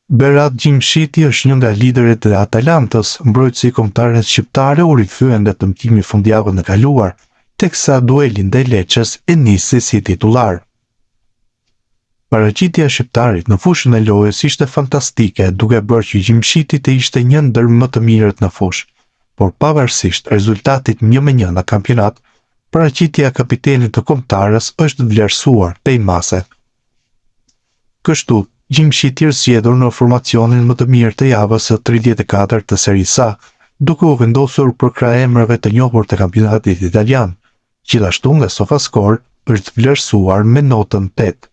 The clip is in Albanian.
Berat Gjimshiti është një nga liderët e Atalantës, mbrojtësi kombëtarët shqiptare u rikthyen nga dëmtimi fundjavën e kaluar, teksa dueli ndaj Lecces e nisi si titullar. Paraqitja e shqiptarit në fushën e lojës ishte fantastike, duke bërë që Gjimshiti të ishte një ndër më të mirët në fushë, por pavarësisht rezultatit 1-1 në kampionat, paraqitja e kapitenit të kombëtarës është vlerësuar pejmase. Kështu, Gjimshiti është zgjedhur në formacionin më të mirë të javës së 34 të Serie A, duke u vendosur për krah emrave të njohur të kampionatit italian. Gjithashtu nga SofaScore është vlerësuar me notën 8.